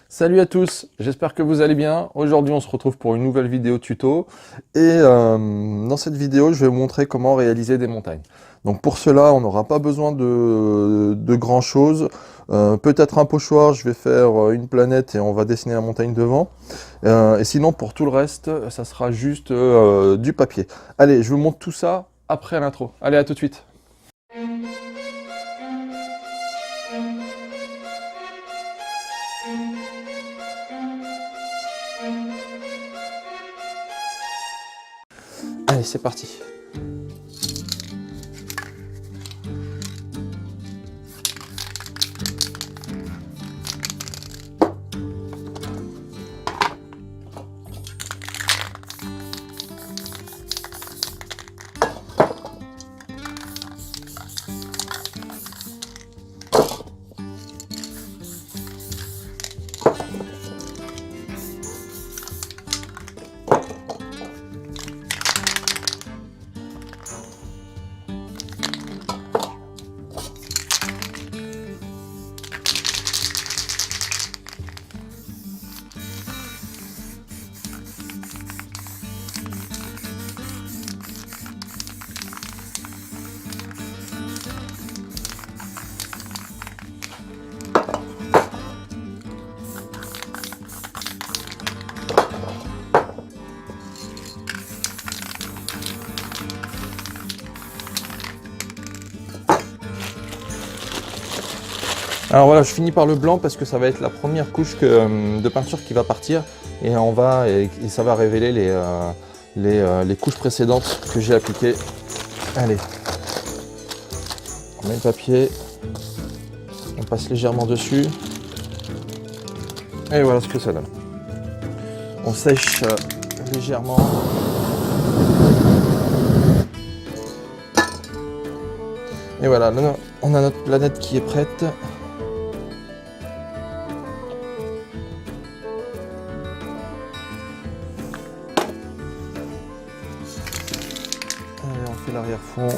Salut à tous, j'espère que vous allez bien. Aujourd'hui on se retrouve pour une nouvelle vidéo tuto et dans cette vidéo je vais vous montrer comment réaliser des montagnes. Donc pour cela on n'aura pas besoin de grand chose, peut-être un pochoir, je vais faire une planète et on va dessiner la montagne devant. Et sinon pour tout le reste ça sera juste du papier. Allez, je vous montre tout ça après l'intro. Allez, à tout de suite. Allez, c'est parti. Alors voilà, je finis par le blanc parce que ça va être la première couche de peinture qui va partir et ça va révéler les couches précédentes que j'ai appliquées. Allez, on met le papier, on passe légèrement dessus et voilà ce que ça donne. On sèche légèrement. Et voilà, là, on a notre planète qui est prête. Allez, on fait l'arrière-fond.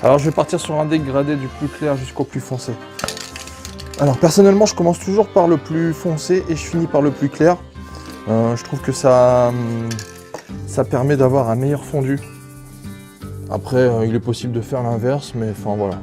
Alors je vais partir sur un dégradé du plus clair jusqu'au plus foncé. Alors personnellement je commence toujours par le plus foncé et je finis par le plus clair. Je trouve que ça permet d'avoir un meilleur fondu. Après il est possible de faire l'inverse, mais enfin voilà.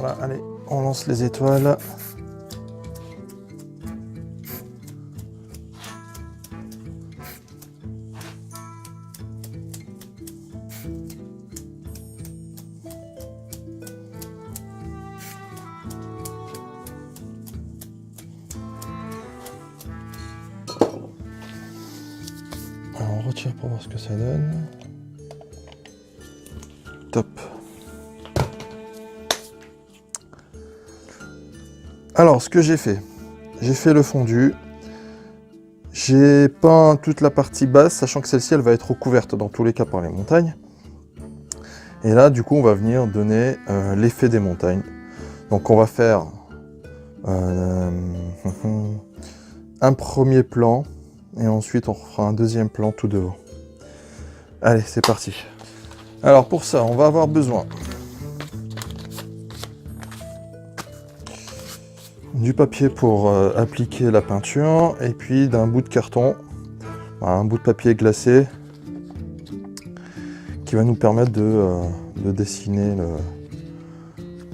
Voilà, allez, on lance les étoiles. Alors, on retire pour voir ce que ça donne. Top. Alors, ce que j'ai fait le fondu. J'ai peint toute la partie basse, sachant que celle-ci, elle va être recouverte dans tous les cas par les montagnes. Et là, du coup, on va venir donner l'effet des montagnes. Donc, on va faire un premier plan, et ensuite, on fera un deuxième plan tout devant. Allez, c'est parti. Alors, pour ça, on va avoir besoin du papier pour appliquer la peinture et puis d'un bout de carton, un bout de papier glacé qui va nous permettre de dessiner,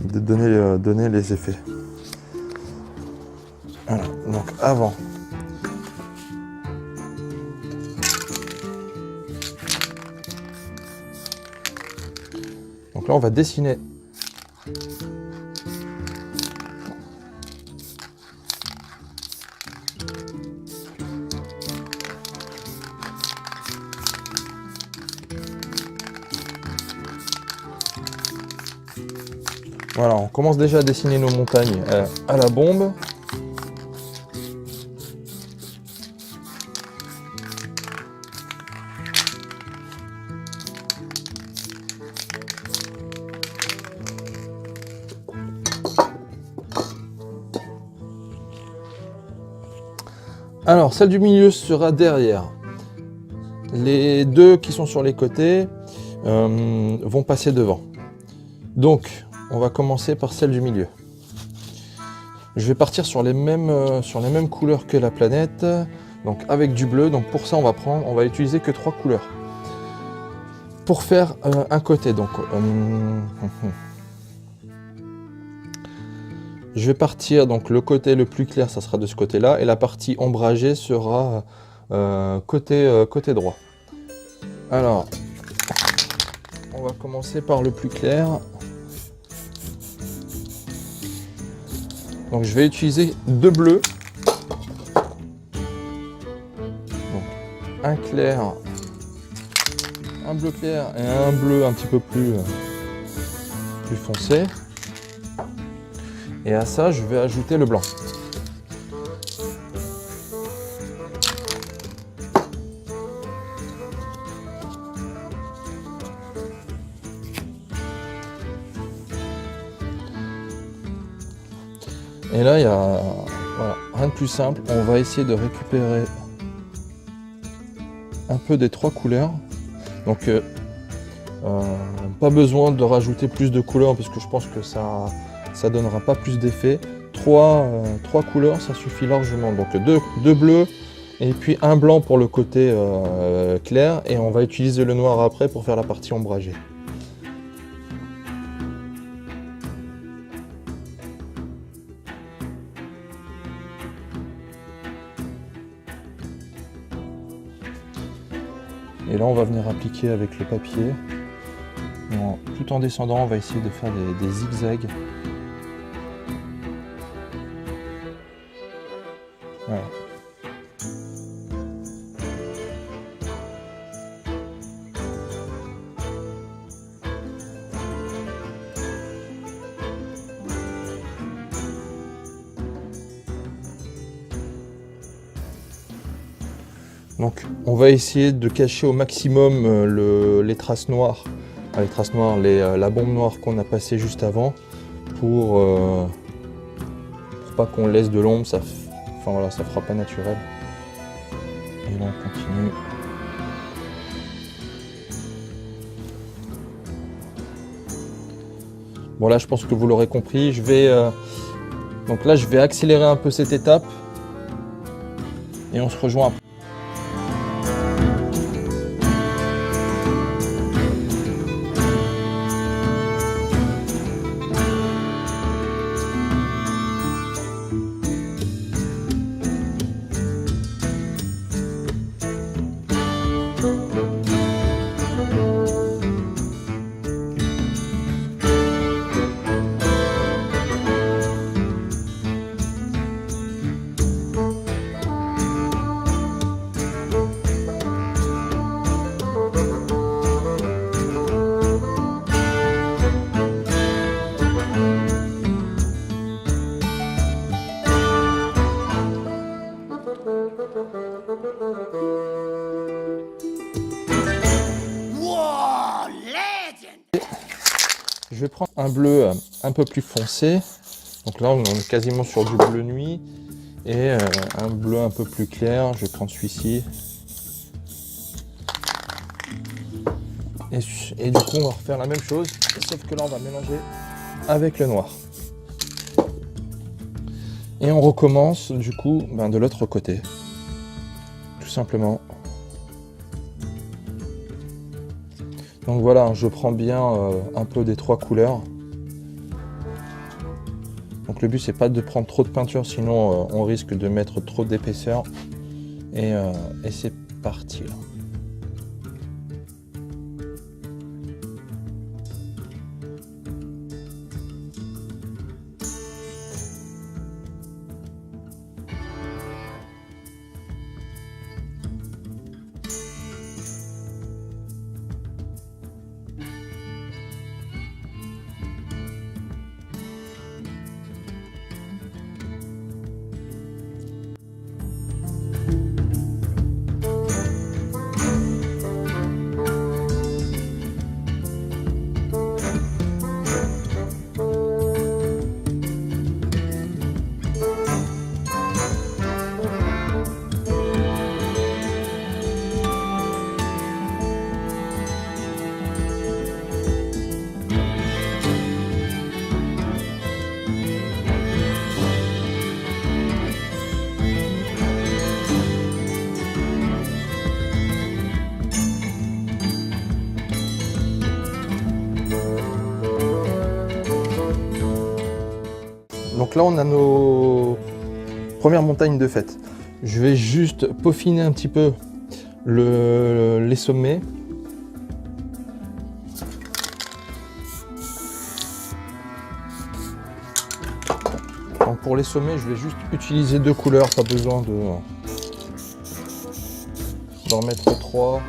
de donner les effets. Voilà, donc avant. Donc là on va dessiner. Voilà, on commence déjà à dessiner nos montagnes à la bombe. Alors, celle du milieu sera derrière. Les deux qui sont sur les côtés vont passer devant. Donc, on va commencer par celle du milieu. Je vais partir sur les mêmes couleurs que la planète, donc avec du bleu. Donc pour ça, on va utiliser que 3 couleurs. Pour faire un côté, donc je vais partir, donc le côté le plus clair, ça sera de ce côté-là, et la partie ombragée sera côté droit. Alors, on va commencer par le plus clair. Donc je vais utiliser 2 bleus. Donc un clair, un bleu clair et un bleu un petit peu plus foncé. Et à ça, je vais ajouter le blanc. Et là, il y a voilà, rien de plus simple. On va essayer de récupérer un peu des 3 couleurs. Donc, pas besoin de rajouter plus de couleurs parce que je pense que ça donnera pas plus d'effet. 3 couleurs, ça suffit largement. Donc, 2 bleus et puis un blanc pour le côté clair. Et on va utiliser le noir après pour faire la partie ombragée. Et là, on va venir appliquer avec le papier. Tout en descendant, on va essayer de faire des zigzags. Voilà. Donc on va essayer de cacher au maximum les traces noires, la bombe noire qu'on a passée juste avant pour pas qu'on laisse de l'ombre, ça fera pas naturel. Et là on continue. Bon là je pense que vous l'aurez compris, donc là je vais accélérer un peu cette étape et on se rejoint après. Wow, legend! Je vais prendre un bleu un peu plus foncé. Donc là, on est quasiment sur du bleu nuit. Et un bleu un peu plus clair. Je vais prendre celui-ci. Et du coup, on va refaire la même chose. Sauf que là, on va mélanger avec le noir. Et on recommence du coup de l'autre côté. Tout simplement. Donc voilà, je prends bien un peu des trois couleurs. Donc le but c'est pas de prendre trop de peinture, sinon on risque de mettre trop d'épaisseur. Et c'est parti là. Donc là, on a nos premières montagnes de fête. Je vais juste peaufiner un petit peu les sommets. Donc pour les sommets, je vais juste utiliser deux couleurs, pas besoin d'en mettre trois.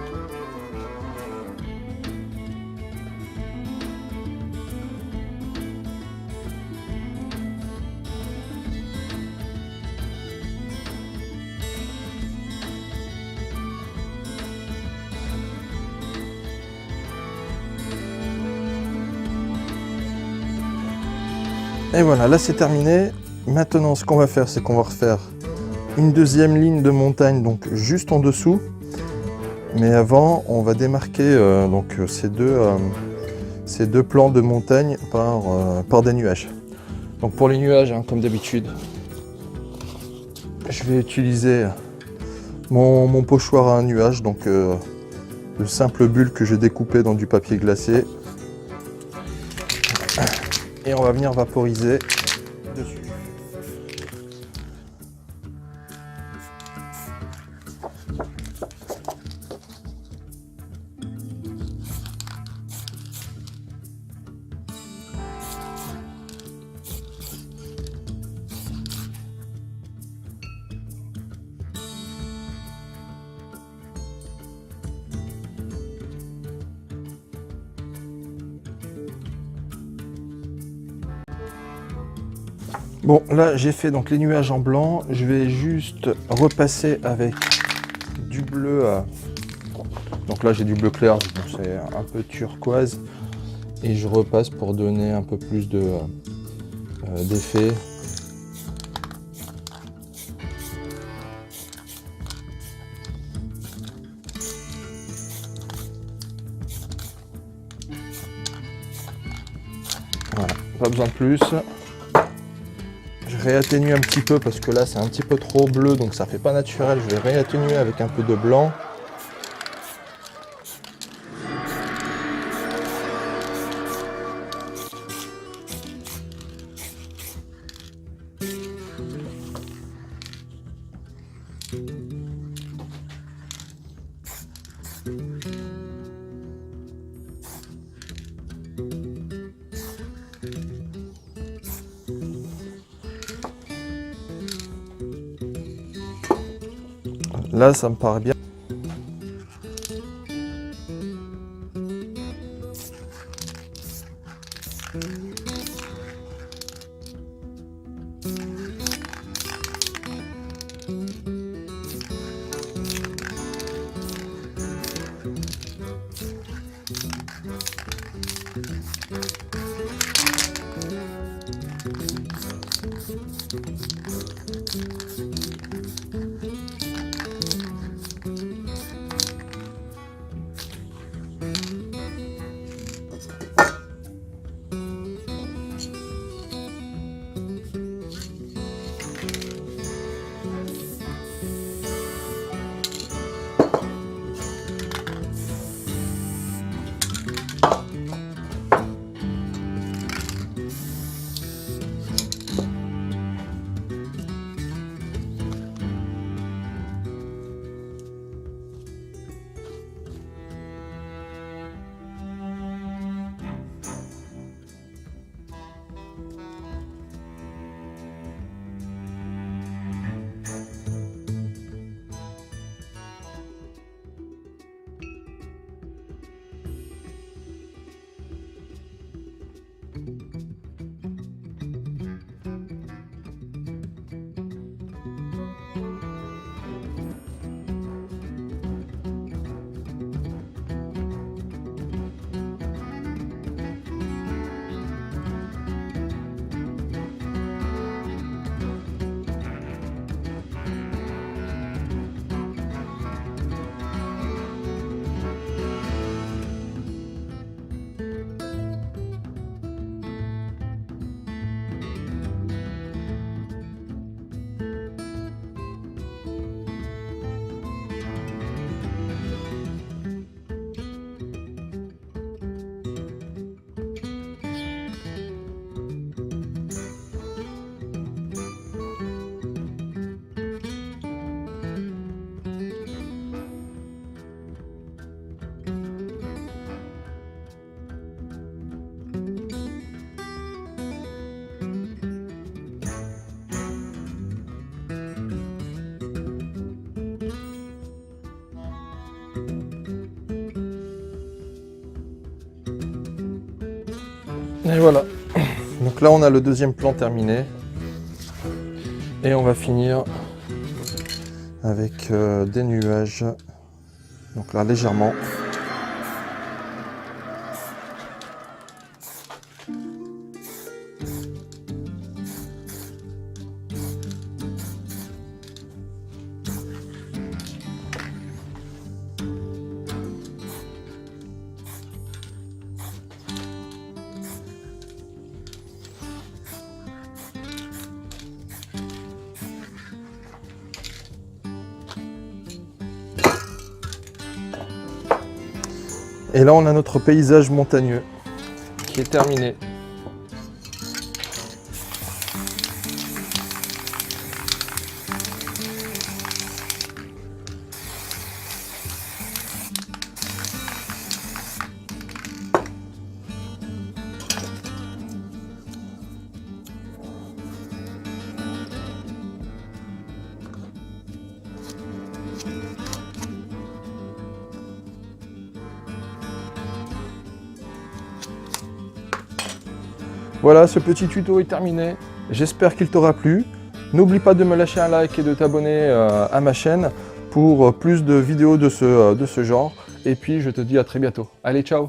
Et voilà, là c'est terminé. Maintenant, ce qu'on va faire, c'est qu'on va refaire une deuxième ligne de montagne, donc juste en dessous. Mais avant, on va démarquer ces deux plans de montagne par des nuages. Donc pour les nuages, comme d'habitude, je vais utiliser mon pochoir à un nuage, donc de simples bulles que j'ai découpées dans du papier glacé. Et on va venir vaporiser dessus. Bon, là j'ai fait donc les nuages en blanc. Je vais juste repasser avec du bleu. Donc là j'ai du bleu clair, donc c'est un peu turquoise. Et je repasse pour donner un peu plus d'effet. Voilà, pas besoin de plus. Je réatténue un petit peu parce que là c'est un petit peu trop bleu, donc ça fait pas naturel. Je vais réatténuer avec un peu de blanc. Là, ça me paraît bien. Et voilà. Donc là, on a le deuxième plan terminé. Et on va finir avec des nuages. Donc là, légèrement. Et là, on a notre paysage montagneux qui est terminé. Voilà, ce petit tuto est terminé. J'espère qu'il t'aura plu. N'oublie pas de me lâcher un like et de t'abonner à ma chaîne pour plus de vidéos de ce genre. Et puis, je te dis à très bientôt. Allez, ciao!